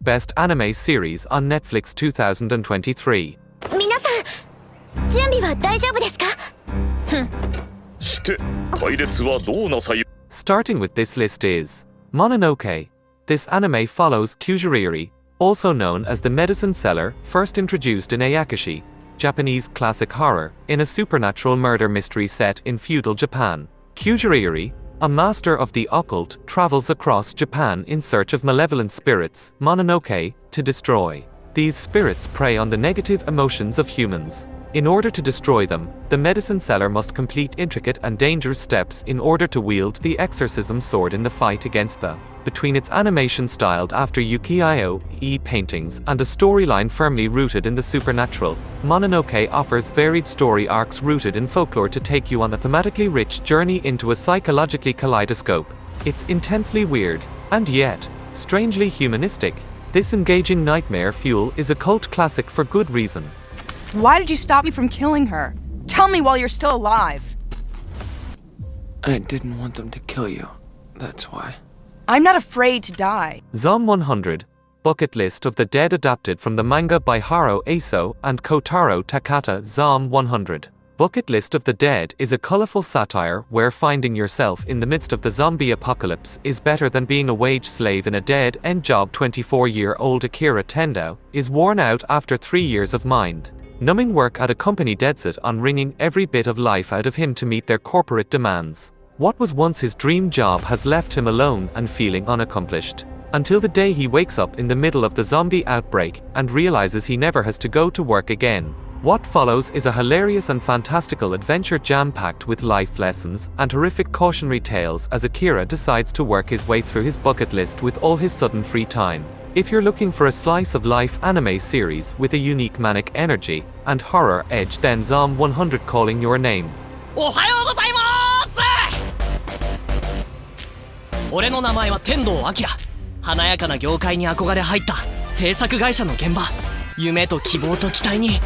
Best Anime Series on Netflix 2023. 皆さん、準備は大丈夫ですか？して、隊列はどうなさい？ Starting with this list is Mononoke. This anime follows Kyujiriri, also known as the medicine seller, first introduced in Ayakashi, Japanese classic horror, in a supernatural murder mystery set in feudal Japan. Kyujiriri, a master of the occult, travels across Japan in search of malevolent spirits, Mononoke, to destroy. These spirits prey on the negative emotions of humans. In order to destroy them, the medicine seller must complete intricate and dangerous steps in order to wield the exorcism sword in the fight against them. Between its animation styled after ukiyo-e paintings and a storyline firmly rooted in the supernatural, Mononoke offers varied story arcs rooted in folklore to take you on a thematically rich journey into a psychologically kaleidoscope. It's intensely weird, and yet, strangely humanistic. This engaging nightmare fuel is a cult classic for good reason. Why did you stop me from killing her? Tell me while you're still alive. I didn't want them to kill you. That's why. I'm not afraid to die. Zom 100, Bucket List of the Dead adapted from the manga by Haro Aso and Kotaro Takata. Zom 100. Bucket List of the Dead is a colorful satire where finding yourself in the midst of the zombie apocalypse is better than being a wage slave in a dead-end job. 24-year-old Akira Tendo is worn out after 3 years of mind-numbing work at a company dead set on wringing every bit of life out of him to meet their corporate demands. What was once his dream job has left him alone and feeling unaccomplished. Until the day he wakes up in the middle of the zombie outbreak and realizes he never has to go to work again. What follows is a hilarious and fantastical adventure jam-packed with life lessons and horrific cautionary tales as Akira decides to work his way through his bucket list with all his sudden free time. If you're looking for a slice of life anime series with a unique manic energy and horror edge, then Zom 100 calling your name. おはようございます。俺の名前は天童明。華やかな業界に憧れ入った制作会社の現場。夢と希望と期待に。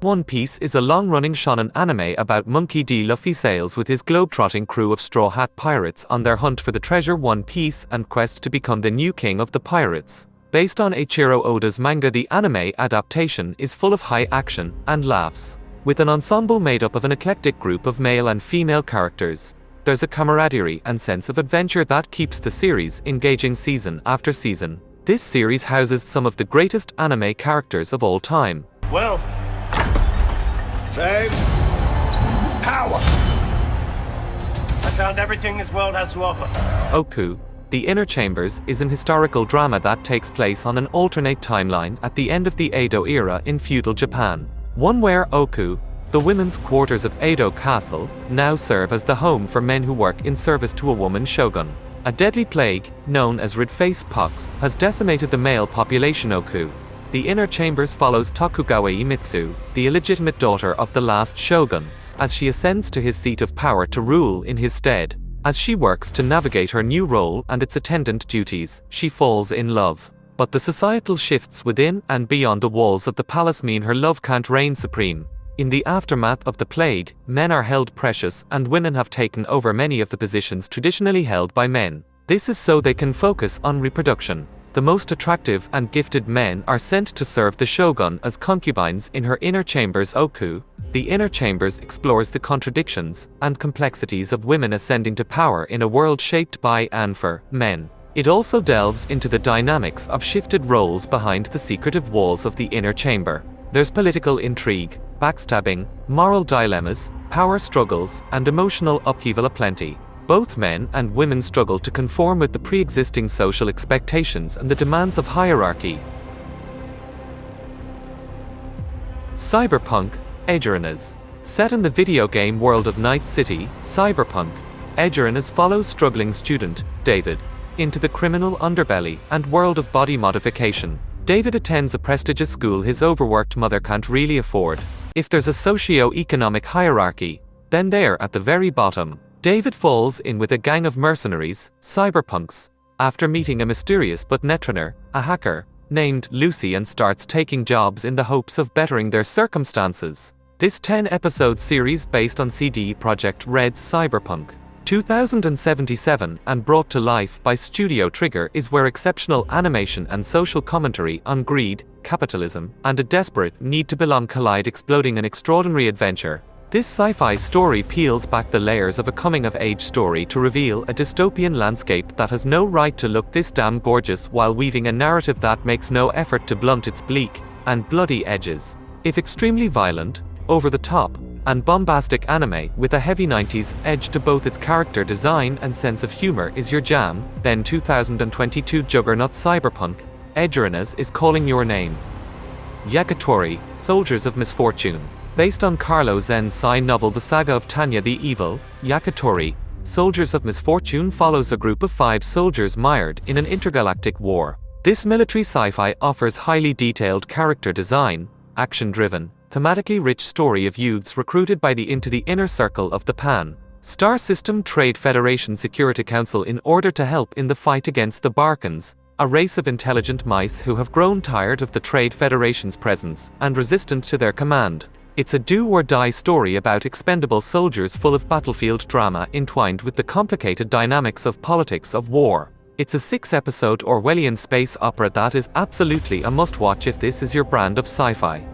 One Piece is a long-running shonen anime about Monkey D. Luffy sails with his globe-trotting crew of Straw Hat pirates on their hunt for the treasure One Piece and quest to become the new king of the pirates. Based on Eiichiro Oda's manga, the anime adaptation is full of high action and laughs. With an ensemble made up of an eclectic group of male and female characters, there's a camaraderie and sense of adventure that keeps the series engaging season after season. This series houses some of the greatest anime characters of all time. Well, fame, power. I found everything this world has to offer. Ooku, The Inner Chambers, is an historical drama that takes place on an alternate timeline at the end of the Edo era in feudal Japan. One where Ooku, the women's quarters of Edo Castle, now serve as the home for men who work in service to a woman shogun. A deadly plague, known as red-face pox, has decimated the male population. Ooku, The Inner Chambers follows Tokugawa Iemitsu, the illegitimate daughter of the last shogun, as she ascends to his seat of power to rule in his stead. As she works to navigate her new role and its attendant duties, she falls in love. But the societal shifts within and beyond the walls of the palace mean her love can't reign supreme. In the aftermath of the plague, men are held precious and women have taken over many of the positions traditionally held by men. This is so they can focus on reproduction. The most attractive and gifted men are sent to serve the shogun as concubines in her inner chambers. Ooku, The Inner Chambers explores the contradictions and complexities of women ascending to power in a world shaped by and for men. It also delves into the dynamics of shifted roles behind the secretive walls of the inner chamber. There's political intrigue, backstabbing, moral dilemmas, power struggles, and emotional upheaval aplenty. Both men and women struggle to conform with the pre-existing social expectations and the demands of hierarchy. Cyberpunk, Edgerunners. Set in the video game world of Night City, Cyberpunk, Edgerunners follows struggling student, David, into the criminal underbelly and world of body modification. David attends a prestigious school his overworked mother can't really afford. If there's a socio-economic hierarchy, then there at the very bottom, David falls in with a gang of mercenaries, cyberpunks, after meeting a mysterious but netrunner, a hacker, named Lucy, and starts taking jobs in the hopes of bettering their circumstances. This 10-episode series based on CD Projekt Red's Cyberpunk 2077 and brought to life by Studio Trigger is where exceptional animation and social commentary on greed, capitalism, and a desperate need to belong collide, exploding an extraordinary adventure. This sci-fi story peels back the layers of a coming-of-age story to reveal a dystopian landscape that has no right to look this damn gorgeous, while weaving a narrative that makes no effort to blunt its bleak and bloody edges. If extremely violent, over-the-top, and bombastic anime with a heavy 90s edge to both its character design and sense of humor is your jam, then 2022 juggernaut Cyberpunk, Edgerunners is calling your name. Yakatori, Soldiers of Misfortune. Based on Carlo Zen's sci novel The Saga of Tanya the Evil, Yakatori, Soldiers of Misfortune follows a group of 5 soldiers mired in an intergalactic war. This military sci-fi offers highly detailed character design, action-driven, thematically rich story of youths recruited into the inner circle of the Pan Star System Trade Federation Security Council in order to help in the fight against the Barkans, a race of intelligent mice who have grown tired of the Trade Federation's presence and resistant to their command. It's a do-or-die story about expendable soldiers full of battlefield drama entwined with the complicated dynamics of politics of war. It's a 6-episode Orwellian space opera that is absolutely a must-watch if this is your brand of sci-fi.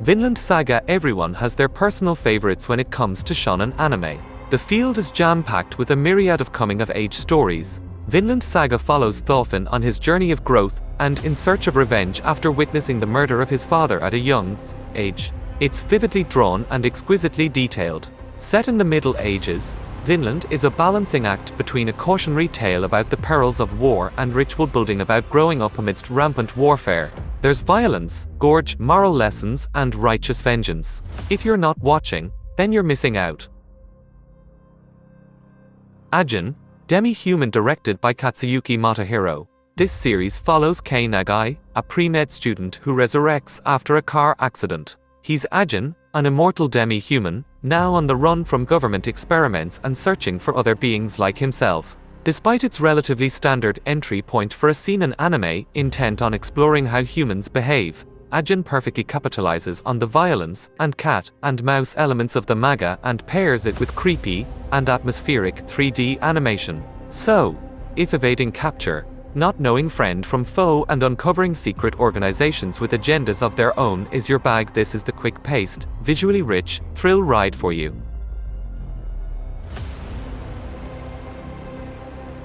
Vinland Saga. Everyone has their personal favorites when it comes to shonen anime. The field is jam-packed with a myriad of coming-of-age stories. Vinland Saga follows Thorfinn on his journey of growth and in search of revenge after witnessing the murder of his father at a young age. It's vividly drawn and exquisitely detailed. Set in the Middle Ages, Vinland is a balancing act between a cautionary tale about the perils of war and ritual building about growing up amidst rampant warfare. There's violence, gorge, moral lessons, and righteous vengeance. If you're not watching, then you're missing out. Ajin, Demi-Human, directed by Katsuyuki Motohiro. This series follows Kei Nagai, a pre-med student who resurrects after a car accident. He's Ajin, an immortal demi-human, now on the run from government experiments and searching for other beings like himself. Despite its relatively standard entry point for a seinen anime intent on exploring how humans behave, Ajin perfectly capitalizes on the violence and cat and mouse elements of the manga and pairs it with creepy and atmospheric 3D animation. So, if evading capture, not knowing friend from foe, and uncovering secret organizations with agendas of their own is your bag, this is the quick-paced, visually rich, thrill ride for you.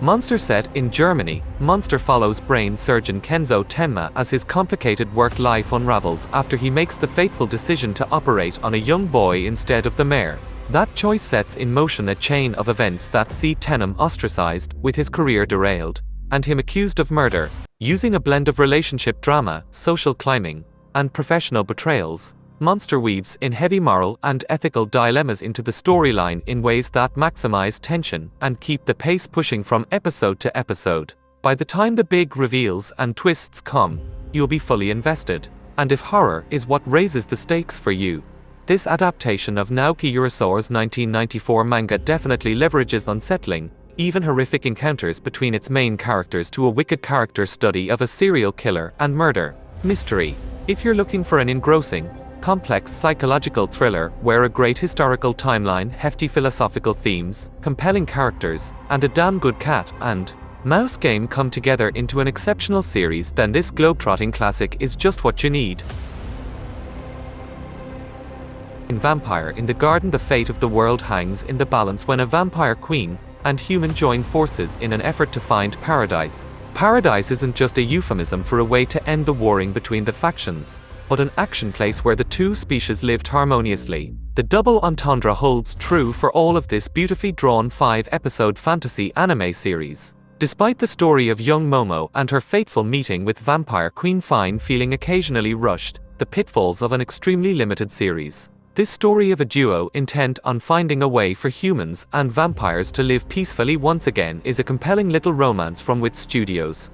Monster. Set in Germany, Monster follows brain surgeon Kenzo Tenma as his complicated work-life unravels after he makes the fateful decision to operate on a young boy instead of the mayor. That choice sets in motion a chain of events that see Tenma ostracized, with his career derailed, and him accused of murder. Using a blend of relationship drama, social climbing, and professional betrayals, Monster weaves in heavy moral and ethical dilemmas into the storyline in ways that maximize tension and keep the pace pushing from episode to episode. By the time the big reveals and twists come, you'll be fully invested. And if horror is what raises the stakes for you, this adaptation of Naoki Urasawa's 1994 manga definitely leverages unsettling, even horrific encounters between its main characters to a wicked character study of a serial killer and murder mystery. If you're looking for an engrossing, complex psychological thriller where a great historical timeline, hefty philosophical themes, compelling characters, and a damn good cat and mouse game come together into an exceptional series, then this globetrotting classic is just what you need. In Vampire in the Garden, the fate of the world hangs in the balance when a vampire queen and human join forces in an effort to find paradise. Paradise isn't just a euphemism for a way to end the warring between the factions, but an action place where the two species lived harmoniously. The double entendre holds true for all of this beautifully drawn 5-episode fantasy anime series. Despite the story of young Momo and her fateful meeting with Vampire Queen Fine feeling occasionally rushed, the pitfalls of an extremely limited series, this story of a duo intent on finding a way for humans and vampires to live peacefully once again is a compelling little romance from Wit Studios.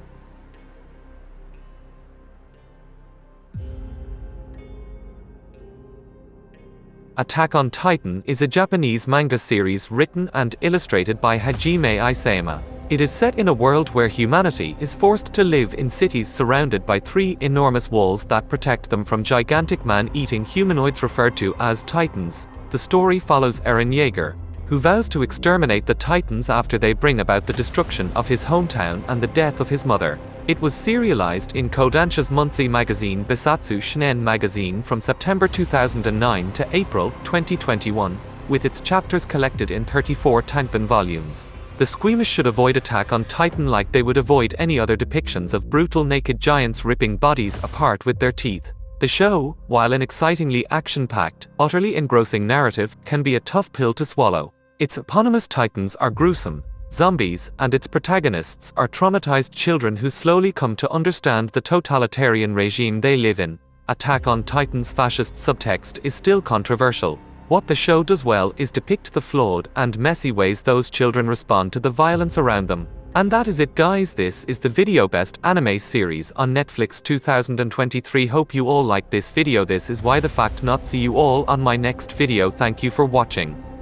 Attack on Titan is a Japanese manga series written and illustrated by Hajime Isayama. It is set in a world where humanity is forced to live in cities surrounded by 3 enormous walls that protect them from gigantic man-eating humanoids referred to as Titans. The story follows Eren Yeager, who vows to exterminate the Titans after they bring about the destruction of his hometown and the death of his mother. It was serialized in Kodansha's monthly magazine Bisatsu Shinen magazine from September 2009 to April 2021, with its chapters collected in 34 tanban volumes. The squeamish should avoid attack on Titan like they would avoid any other depictions of brutal naked giants ripping bodies apart with their teeth. The show, while an excitingly action-packed, utterly engrossing narrative, can be a tough pill to swallow. Its eponymous Titans are gruesome zombies, and its protagonists are traumatized children who slowly come to understand the totalitarian regime they live in. Attack on Titan's fascist subtext is still controversial. What the show does well is depict the flawed and messy ways those children respond to the violence around them. And that is it, guys. This is the video best anime series on Netflix 2023. Hope you all like this video. This is why the fact not. See you all on my next video. Thank you for watching.